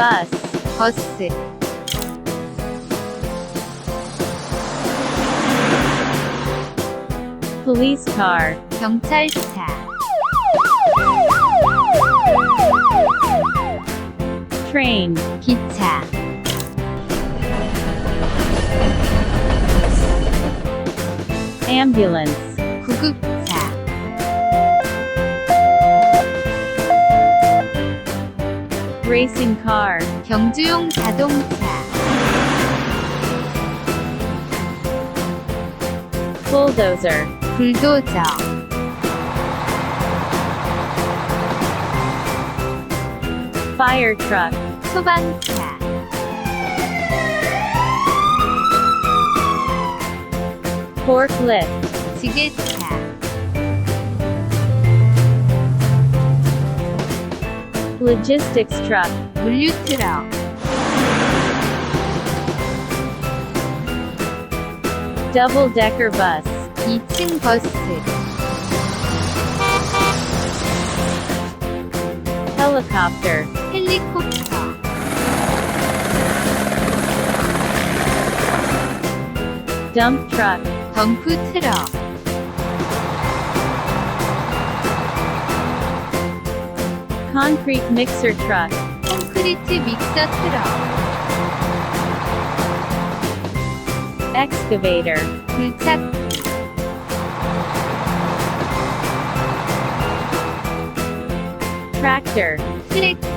bus, 버스, police car, 경찰차, train, 기차, ambulance, 구급차, racing car, 경주용 자동차, bulldozer, 불도저, fire truck, 소방차, forklift, 지게차, logistics truck, 물류트럭, double-decker bus, 2층 버스, helicopter, 헬리콥터, dump truck, 덤프트럭, concrete mixer truck, 콘크리트 믹서 트럭, excavator, 굴착기, tractor, 트랙터,